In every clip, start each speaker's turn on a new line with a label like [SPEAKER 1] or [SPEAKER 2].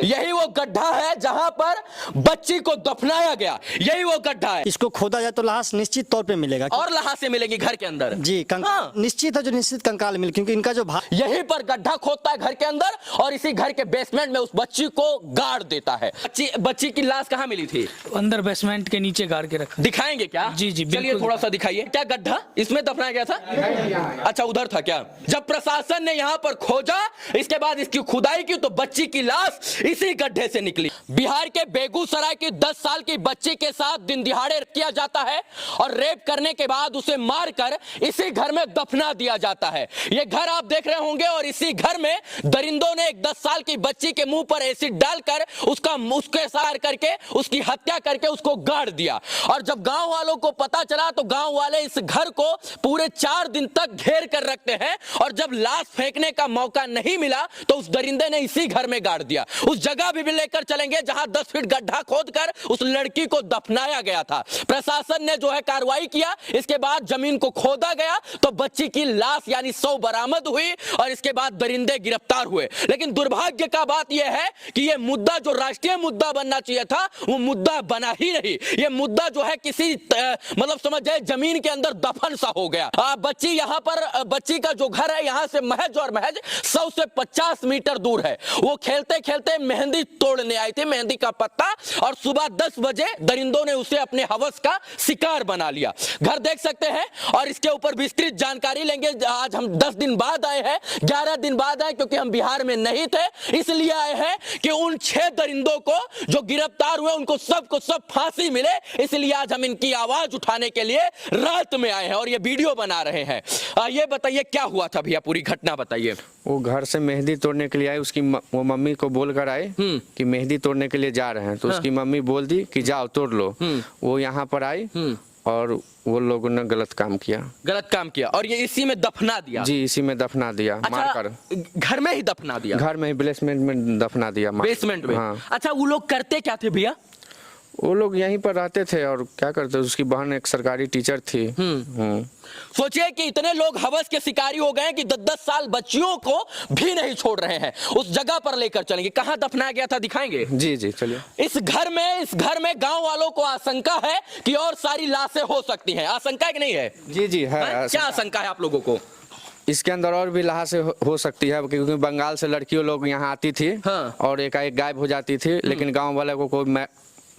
[SPEAKER 1] यही वो गड्ढा है जहां पर बच्ची को दफनाया गया, यही वो गड्ढा है।
[SPEAKER 2] इसको खोदा जाए तो लाश निश्चित तौर पे मिलेगा
[SPEAKER 1] और लाश से मिलेगी घर के अंदर
[SPEAKER 2] जी।
[SPEAKER 1] हाँ।
[SPEAKER 2] निश्चित है, जो निश्चित कंकाल मिले, क्योंकि इनका जो
[SPEAKER 1] यहीं पर गड्ढा खोदता है घर के अंदर और इसी घर के बेसमेंट में उस बच्ची को गाड़ देता है। बच्ची की लाश कहाँ मिली थी?
[SPEAKER 3] अंदर बेसमेंट के नीचे गाड़ के रखा।
[SPEAKER 1] दिखाएंगे क्या?
[SPEAKER 3] जी जी
[SPEAKER 1] चलिए थोड़ा सा दिखाइए। क्या गड्ढा इसमें दफनाया गया था? अच्छा उधर था क्या? जब प्रशासन ने यहाँ पर खोजा, इसके बाद इसकी खुदाई की तो बच्ची की लाश इसी गड्ढे से निकली। बिहार के बेगूसराय की 10 साल की बच्ची के साथ दिन दिहाड़े किया जाता है और रेप करने के बाद उसे मारकर इसी घर में दफना दिया जाता है। ये घर आप देख रहे होंगे और इसी घर में दरिंदों ने एक 10 साल की बच्ची के मुंह पर एसिड डालकर उसके सार करके उसकी हत्या करके उसको गाड़ दिया। और जब गांव वालों को पता चला तो गांव वाले इस घर को पूरे 4 दिन तक घेर कर रखते हैं और जब लाश फेंकने का मौका नहीं मिला तो उस दरिंदे ने इसी घर में गाड़ दिया। उस जगह भी लेकर चलेंगे जहां 10 फीट गड्ढा खोदकर उस लड़की को दफनाया गया था। प्रशासन ने जो है कार्रवाई किया, इसके बाद जमीन को खोदा गया तो बच्ची की लाश यानी शव बरामद हुई और इसके बाद दरिंदे गिरफ्तार हुए। लेकिन दुर्भाग्य का बात यह है कि यह मुद्दा जो राष्ट्रीय मुद्दा बनना चाहिए था वो मुद्दा बना ही नहीं। यह मुद्दा जो है किसी मतलब समझ जाए जमीन के अंदर दफन सा हो गया। बच्ची यहाँ पर बच्ची का जो घर है यहाँ से महज और महज 100 से 50 मीटर दूर है। वो खेलते खेलते मेहंदी तोड़ने आई थी, मेहंदी का पत्ता, और सुबह 10 बजे दरिंदों ने उसे अपने हवस का शिकार बना लिया। घर देख सकते हैं और इसके ऊपर विस्तृत जानकारी लेंगे। आज हम 10 दिन बाद आए हैं, 11 दिन बाद आए क्योंकि हम बिहार में नहीं थे, इसलिए आए हैं कि उन 6 दरिंदों को जो गिरफ्तार हुए उनको सब फांसी मिले। इसलिए आज हम इनकी आवाज उठाने के लिए रात में आए हैं और ये वीडियो बना रहे हैं। ये बताइए क्या हुआ था भैया, पूरी घटना बताइए।
[SPEAKER 4] वो घर से मेहंदी तोड़ने के लिए आए, उसकी वो मम्मी को बोल कर आए कि मेहंदी तोड़ने के लिए जा रहे हैं, तो उसकी मम्मी बोल दी कि जाओ तोड़ लो। वो यहाँ पर आई और वो लोगों ने गलत काम किया
[SPEAKER 1] और ये इसी में दफना दिया।
[SPEAKER 4] जी, इसी में दफना दिया।
[SPEAKER 1] अच्छा,
[SPEAKER 4] मारकर
[SPEAKER 1] घर में ही दफना दिया?
[SPEAKER 4] घर में ही बेसमेंट में दफना दिया।
[SPEAKER 1] बेसमेंट में?
[SPEAKER 4] हाँ।
[SPEAKER 1] अच्छा वो लोग करते क्या थे भैया?
[SPEAKER 4] वो लोग यहीं पर रहते थे और क्या करते, उसकी बहन एक सरकारी टीचर थी।
[SPEAKER 1] सोचिए कि इतने लोग हवस के शिकारी हो गए कि 10-10 साल बच्चियों को भी नहीं छोड़ रहे हैं। उस जगह पर लेकर चलेंगे, कहां दफनाया गया था दिखाएंगे।
[SPEAKER 4] जी जी चलिए।
[SPEAKER 1] इस घर में गांव वालों को आशंका है कि और सारी लाशें हो सकती हैं। आशंका है कि नहीं है?
[SPEAKER 4] जी जी है।
[SPEAKER 1] क्या आशंका है आप लोगों को?
[SPEAKER 4] इसके अंदर और भी लाशें हो सकती है, क्योंकि बंगाल से लड़कियों लोग यहाँ आती थी और एकाएक गायब हो जाती थी, लेकिन गाँव वाले को कोई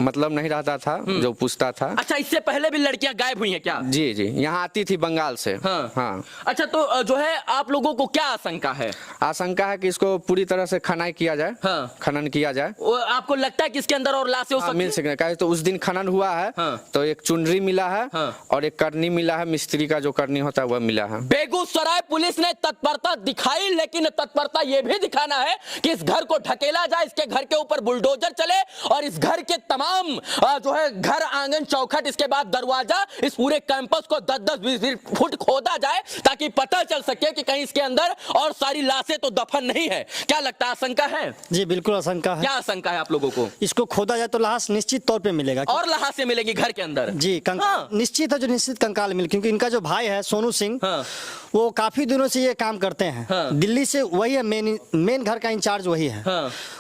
[SPEAKER 4] मतलब नहीं रहता था जो पूछता था।
[SPEAKER 1] अच्छा इससे पहले भी लड़कियां गायब हुई हैं क्या?
[SPEAKER 4] जी जी, यहाँ आती थी बंगाल से। हाँ।
[SPEAKER 1] अच्छा तो जो है आप लोगों को क्या आशंका है?
[SPEAKER 4] आशंका है कि इसको पूरी तरह से खनाई किया जाए। खनन किया जाए।
[SPEAKER 1] आपको लगता है कि इसके अंदर और लाशें हो सकती हैं?
[SPEAKER 4] मिल सकते हैं, तो उस दिन खनन हुआ है तो एक चुनरी मिला है और एक करनी मिला है, मिस्त्री का जो करनी होता है वह मिला है।
[SPEAKER 1] बेगूसराय पुलिस ने तत्परता दिखाई, लेकिन तत्परता ये भी दिखाना है कि इस घर को ढकेला जाए, इसके घर के ऊपर बुलडोजर चले और इस घर के तमाम जो है घर आंगन चौखट इसके बाद दरवाजा इस पूरे कैंपस को 10-10-20 फुट खोदा जाए ताकि पता चल सके कि कहीं इसके अंदर और सारी लाशें तो दफन नहीं है। क्या लगता है, आशंका है?
[SPEAKER 2] जी बिल्कुल आशंका है।
[SPEAKER 1] क्या आशंका है आप लोगों को?
[SPEAKER 2] इसको खोदा जाए तो लाश निश्चित तौर पे मिलेगा
[SPEAKER 1] और लाशें मिलेगी घर के अंदर
[SPEAKER 2] जी। निश्चित है, जो निश्चित कंकाल मिले, क्योंकि इनका जो भाई है सोनू सिंह वो काफी दिनों से ये काम करते हैं। दिल्ली से वही है, मेन घर का इंचार्ज वही है।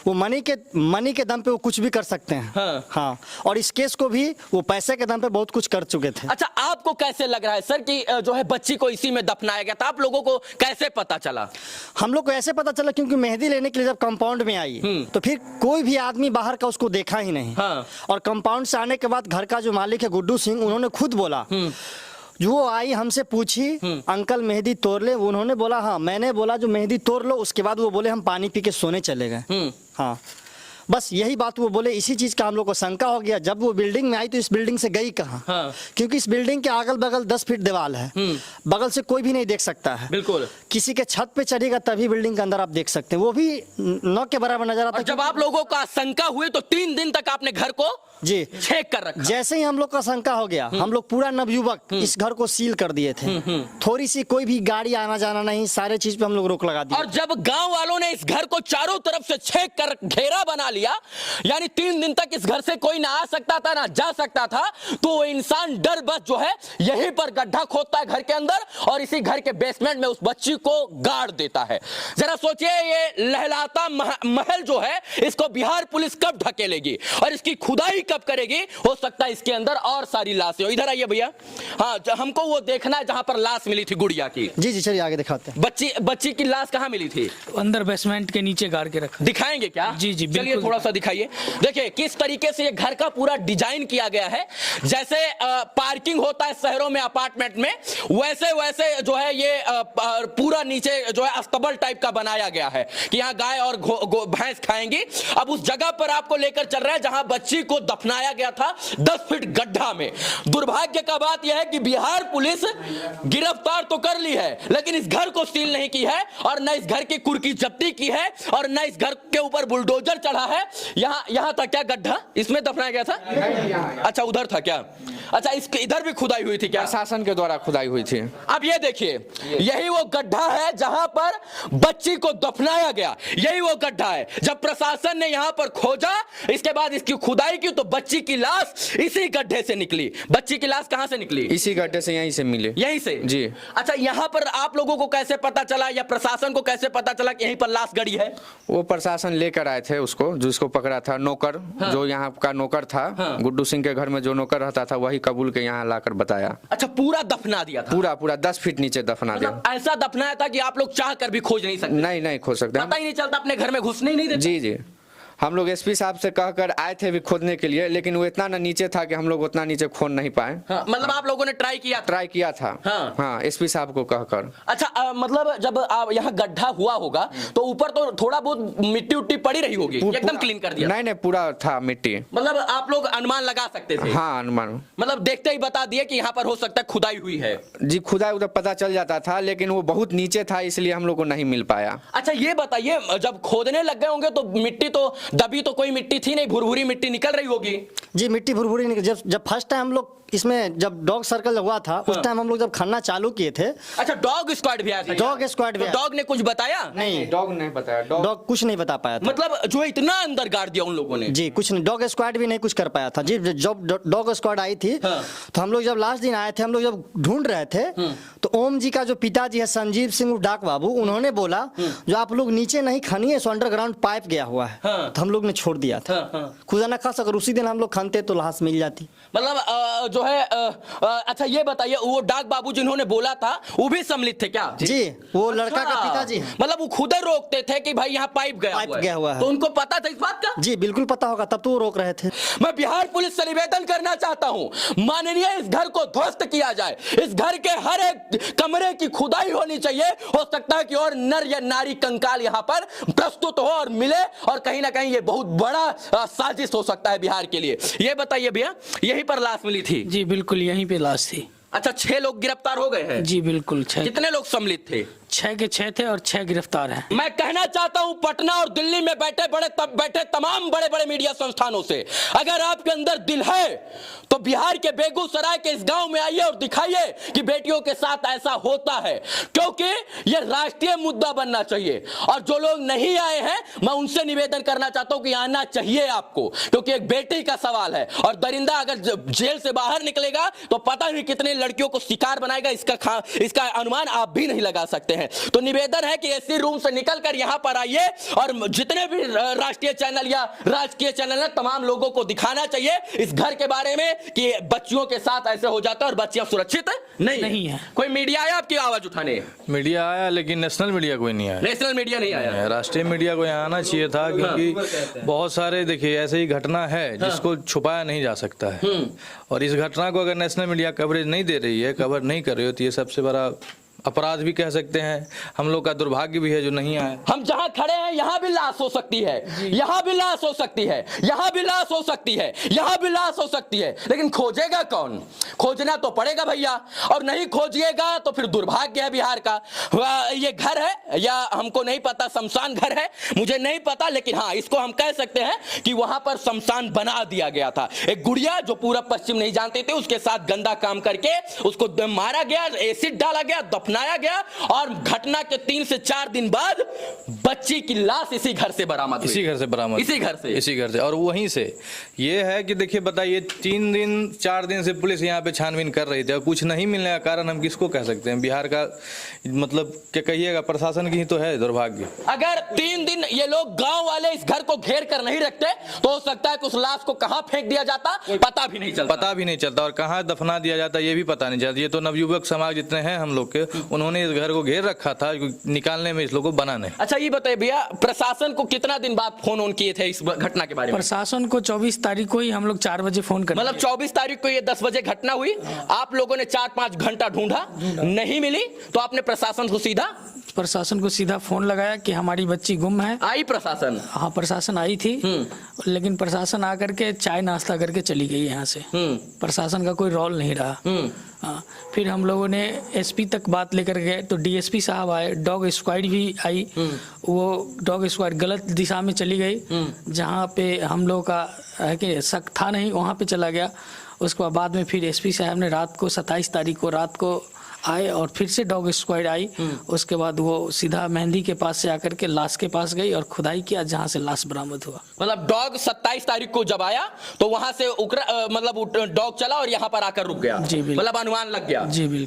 [SPEAKER 2] वो मनी के दम पे वो कुछ भी कर सकते हैं। हाँ, और इस केस को भी वो पैसे के दम पे बहुत कुछ कर चुके थे।
[SPEAKER 1] अच्छा आपको कैसे लग रहा है सर कि जो है बच्ची को इसी में दफनाया गया था? आप लोगों को कैसे पता चला?
[SPEAKER 2] हम लोग को ऐसे पता चला क्योंकि मेहंदी लेने के लिए जब कंपाउंड में आई तो फिर कोई भी आदमी बाहर का उसको देखा ही नहीं। और कंपाउंड से आने के बाद घर का जो मालिक है गुड्डू सिंह, उन्होंने खुद बोला, जो वो आई हमसे पूछी अंकल मेहंदी तोड़ ले, उन्होंने बोला हाँ। मैंने बोला जो मेहंदी तोड़ लो, उसके बाद वो बोले हम पानी पी के सोने चले गए। हाँ बस यही बात वो बोले। इसी चीज का हम लोग को शंका हो गया। जब वो बिल्डिंग में आई तो इस बिल्डिंग से गई कहाँ? क्योंकि इस बिल्डिंग के अगल बगल 10 फीट दीवार है, बगल से कोई भी नहीं देख सकता है। बिल्कुल किसी के छत पे चढ़ेगा तभी बिल्डिंग के अंदर आप देख सकते हैं, वो भी 9 के बराबर नजर आता है।
[SPEAKER 1] जब आप लोगों का शंका हुई तो 3 दिन तक आपने घर को
[SPEAKER 2] जी
[SPEAKER 1] चेक कर रखा।
[SPEAKER 2] जैसे ही हम लोग का शंका हो गया, हम लोग पूरा नवयुवक इस घर को सील कर दिए थे। थोड़ी सी कोई भी गाड़ी आना जाना नहीं, सारे चीज पे हम लोग रोक लगा दिए।
[SPEAKER 1] और जब गांव वालों ने इस घर को चारों तरफ से चेक कर घेरा बना लिया लिया, यानी 3 दिन तक इस घर से कोई ना आ सकता था ना जा सकता था, तो वो इंसान डर बस जो है यहीं पर गड्ढा खोदता है घर के अंदर और इसी घर के बेसमेंट में उस बच्ची को गाड़ देता है। जरा सोचिए ये लहलाता महल जो है इसको बिहार पुलिस कब ढकेलेगी और इसकी खुदाई कब करेगी। हो सकता है इसके अंदर और सारी लाशें हो। इधर आइए भैया, हाँ हमको वो देखना है जहां पर लाश मिली थी गुड़िया की।
[SPEAKER 2] जी जी चलिए आगे दिखाते हैं।
[SPEAKER 1] बच्ची की लाश कहां मिली थी?
[SPEAKER 3] अंदर बेसमेंट के नीचे गाड़ के रखा।
[SPEAKER 1] दिखाएंगे क्या?
[SPEAKER 3] जी जी
[SPEAKER 1] चलिए
[SPEAKER 3] बिल्कुल।
[SPEAKER 1] थोड़ा सा दिखाइए। देखिए किस तरीके से ये घर का पूरा डिजाइन किया गया है, जैसे पार्किंग होता है शहरों में अपार्टमेंट में, वैसे वैसे जो है ये पूरा नीचे जो है अस्तबल टाइप का बनाया गया है कि यहाँ गाय और भैंस खाएंगी। अब उस जगह पर आपको लेकर चल रहा है जहां बच्ची को दफनाया गया था 10 फीट गड्ढा में। दुर्भाग्य का बात यह है कि बिहार पुलिस गिरफ्तार तो कर ली है लेकिन इस घर को सील नहीं की है और न इस घर की कुर्की जब्ती की है और न इस घर के ऊपर बुलडोजर चढ़ा है। यहाँ था क्या गड्ढा? इसमें दफनाया गया था? अच्छा उधर था क्या? अच्छा इसके इधर भी खुदाई हुई थी क्या?
[SPEAKER 4] प्रशासन के द्वारा खुदाई हुई थी।
[SPEAKER 1] अब ये देखिए यही वो गड्ढा है जहां पर बच्ची को दफनाया गया, यही वो गड्ढा है। जब प्रशासन ने यहां पर खोजा, इसके बाद इसकी खुदाई की तो बच्ची की लाश इसी गड्ढे से निकली। बच्ची की लाश कहां से निकली?
[SPEAKER 4] इसी गड्ढे से, यहीं से मिले।
[SPEAKER 1] यहीं से?
[SPEAKER 4] जी।
[SPEAKER 1] अच्छा यहां पर आप लोगों को कैसे पता चला या प्रशासन को कैसे पता चला कि यहीं पर लाश गड़ी है?
[SPEAKER 4] वो प्रशासन लेकर आए थे उसको, जिसको पकड़ा था नौकर। हाँ। जो यहाँ का नौकर था। हाँ। गुड्डू सिंह के घर में जो नौकर रहता था वही कबूल के यहाँ लाकर बताया।
[SPEAKER 1] अच्छा पूरा दफना दिया था? पूरा
[SPEAKER 4] 10 फीट नीचे दफना दिया।
[SPEAKER 1] ऐसा दफनाया था कि आप लोग चाह कर भी खोज नहीं सकते?
[SPEAKER 4] नहीं खोज सकते,
[SPEAKER 1] पता ही नहीं चलता, अपने घर में घुसने ही नहीं देते?
[SPEAKER 4] जी हम लोग एसपी साहब से कहकर आए थे भी खोदने के लिए, लेकिन वो इतना ना नीचे था कि हम लोग उतना नीचे खोद नहीं पाए।
[SPEAKER 1] हाँ, मतलब आप लोगों ने ट्राई किया था?
[SPEAKER 4] हाँ एसपी साहब को कहकर।
[SPEAKER 1] अच्छा मतलब जब आप यहाँ गड्ढा हुआ होगा तो ऊपर तो थोड़ा बहुत मिट्टी उट्टी पड़ी रही होगी, एकदम क्लीन कर दिया?
[SPEAKER 4] नहीं पूरा था मिट्टी।
[SPEAKER 1] मतलब आप लोग अनुमान लगा सकते थे?
[SPEAKER 4] हाँ अनुमान,
[SPEAKER 1] मतलब देखते ही बता दिए कि यहाँ पर हो सकता है खुदाई हुई है?
[SPEAKER 4] जी खुदाई उधर पता चल जाता था, लेकिन वो बहुत नीचे था इसलिए हम लोग को नहीं मिल पाया।
[SPEAKER 1] अच्छा ये बताइए जब खोदने लग गए होंगे तो मिट्टी तो दबी तो कोई मिट्टी थी नहीं, भुरभुरी मिट्टी निकल रही होगी?
[SPEAKER 2] जी मिट्टी भुरभुरी निकल। जब फर्स्ट टाइम हम लोग इसमें जब डॉग सर्कल हुआ था उस टाइम हम लोग जब खनना चालू किए थे।
[SPEAKER 1] अच्छा डॉग स्क्वाड भी आया था?
[SPEAKER 2] डॉग स्क्वाड भी।
[SPEAKER 1] डॉग ने कुछ बताया?
[SPEAKER 2] नहीं
[SPEAKER 4] डॉग नहीं बताया। डॉग
[SPEAKER 2] कुछ नहीं बता पाया था।
[SPEAKER 1] मतलब जो इतना अंदर गाड़ दिया उन लोगों ने?
[SPEAKER 2] जी कुछ नहीं, डॉग स्क्वाड भी नहीं कुछ कर पाया था। जी जब डॉग स्क्वाड आई थी तो हम लोग जब लास्ट दिन आए थे, हम लोग जब ढूंढ रहे थे तो ओम जी का जो पिताजी है संजीव सिंह डाक बाबू, उन्होंने बोला जो आप लोग नीचे नहीं खनिए, सो अंडरग्राउंड पाइप गया हुआ है। तो हम लोग ने छोड़ दिया था। खुदा न खास अगर उसी दिन हम लोग खनते तो लाश मिल जाती।
[SPEAKER 1] मतलब जो है अच्छा ये बताइए वो डाक बाबू जिन्होंने बोला था वो भी सम्मिलित थे क्या?
[SPEAKER 2] जी वो लड़का का पिताजी है।
[SPEAKER 1] मतलब वो खुद रोकते थे कि भाई यहाँ पाइप गया हुआ है। तो उनको पता था इस बात का?
[SPEAKER 2] जी बिल्कुल पता होगा, तब तो वो रोक रहे थे।
[SPEAKER 1] मैं बिहार पुलिस से निवेदन करना चाहता हूँ, माननीय इस घर को ध्वस्त किया जाए, इस घर के हर एक कमरे की खुदाई होनी चाहिए। हो सकता है कि और नर या नारी कंकाल यहाँ पर प्रस्तुत हो और मिले और कहीं ना कहीं ये बहुत बड़ा साजिश हो सकता है बिहार के लिए। ये बताइए भैया यहीं पर लाश मिली थी?
[SPEAKER 3] जी बिल्कुल यहीं पे लाश थी।
[SPEAKER 1] अच्छा 6 लोग गिरफ्तार हो गए हैं?
[SPEAKER 3] जी बिल्कुल 6।
[SPEAKER 1] कितने लोग सम्मिलित थे?
[SPEAKER 3] 6 के 6 थे और 6 गिरफ्तार हैं।
[SPEAKER 1] मैं कहना चाहता हूं पटना और दिल्ली में बैठे तमाम बड़े बड़े मीडिया संस्थानों से, अगर आपके अंदर दिल है तो बिहार के बेगूसराय के इस गांव में आइए और दिखाइए कि बेटियों के साथ ऐसा होता है, क्योंकि यह राष्ट्रीय मुद्दा बनना चाहिए। और जो लोग नहीं आए हैं मैं उनसे निवेदन करना चाहता हूं कि आना चाहिए आपको, क्योंकि एक बेटी का सवाल है और दरिंदा अगर जेल से बाहर निकलेगा तो पता नहीं कितने लड़कियों को शिकार बनाएगा, इसका अनुमान आप भी नहीं लगा सकते हैं। तो निवेदन है कि एसी रूम से निकलकर यहां पर आइए और जितने भी राष्ट्रीय चैनल या राजकीय चैनल है तमाम लोगों को दिखाना चाहिए इस घर के बारे में कि बच्चियों के साथ ऐसे हो जाता है और बच्चियां सुरक्षित नहीं है। कोई मीडिया आया आपकी आवाज उठाने?
[SPEAKER 5] मीडिया आया लेकिन नेशनल मीडिया कोई नहीं आया।
[SPEAKER 1] नेशनल मीडिया नहीं आया?
[SPEAKER 5] राष्ट्रीय मीडिया को यहाँ आना चाहिए था, क्योंकि बहुत सारे देखिए ऐसे ही घटना है जिसको छुपाया नहीं जा सकता है। और इस घटना को अगर नेशनल मीडिया कवरेज नहीं दे रही है, कवर नहीं कर रही हो, तो ये सबसे बड़ा अपराध भी कह सकते हैं, हम लोग का दुर्भाग्य भी है जो नहीं आए।
[SPEAKER 1] हम जहां खड़े हैं यहां भी लाश हो सकती है, यहां भी लाश हो सकती है, यहां भी लाश हो सकती है, यहां भी लाश हो सकती है, लेकिन खोजेगा कौन? खोजना तो पड़ेगा भैया, और नहीं खोजिएगा तो फिर दुर्भाग्य है बिहार का। ये घर है या हमको नहीं पता, शमशान घर है मुझे नहीं पता, लेकिन हाँ इसको हम कह सकते हैं कि वहां पर शमशान बना दिया गया था। एक गुड़िया जो पूरा पश्चिम नहीं जानते थे उसके साथ गंदा काम करके उसको मारा गया, एसिड डाला गया, दफनाया गया और घटना के 3 से 4 दिन बाद बच्ची की लाश इसी घर से बरामद हुई।
[SPEAKER 5] इसी घर से बरामद, इसी घर से। और वहीं से ये है कि देखिए बताइए 3 दिन 4 दिन से पुलिस यहाँ पे छानबीन कर रही थी और कुछ नहीं मिलने का कारण हम किसको कह सकते हैं? बिहार का मतलब क्या कहिएगा, प्रशासन की ही तो है दुर्भाग्य।
[SPEAKER 1] अगर 3 दिन ये लोग गांव वाले इस घर को घेर कर नहीं रखते तो हो सकता है कि उस लाश को कहां फेंक दिया जाता पता भी नहीं चलता और कहां दफना दिया जाता ये भी पता नहीं चलता। ये तो नवयुवक समाज जितने हैं हम लोग के, उन्होंने इस घर को घेर रखा था, निकालने में इस लोग को बना नहीं। अच्छा ये बताइए भैया, प्रशासन को कितना दिन बाद फोन ऑन किए थे इस घटना के बारे में?
[SPEAKER 3] प्रशासन को 24 तारीख को ही हम लोग 4 बजे फोन कर,
[SPEAKER 1] मतलब 24 तारीख को ये 10 बजे घटना हुई, आप लोगों ने 4-5 घंटा ढूंढा, नहीं मिली तो आपने प्रशासन को सीधा फोन लगाया कि हमारी बच्ची गुम है। आई प्रशासन?
[SPEAKER 3] हाँ प्रशासन आई थी, लेकिन प्रशासन आकर के चाय नाश्ता करके चली गई यहाँ से। प्रशासन का कोई रोल नहीं रहा। हाँ, फिर हम लोगों ने एसपी तक बात लेकर गए तो डीएसपी साहब आए, डॉग स्क्वाड भी आई। वो डॉग स्क्वाड गलत दिशा में चली गई, जहाँ पे हम लोग का है कि शक था नहीं वहाँ पे चला गया। उसके बाद में फिर एसपी साहब ने रात को 27 तारीख को रात को आए और फिर से डॉग स्क्वाड आई। उसके बाद वो सीधा मेहंदी के पास से आकर के लाश के पास गई और खुदाई किया, जहां से लाश बरामद हुआ।
[SPEAKER 1] मतलब डॉग 27 तारीख को जब आया तो वहां से मतलब डॉग चला और यहाँ पर आकर रुक गया।
[SPEAKER 3] जी बिल्कुल,
[SPEAKER 1] मतलब अनुमान लग गया।
[SPEAKER 3] जी बिल्कुल।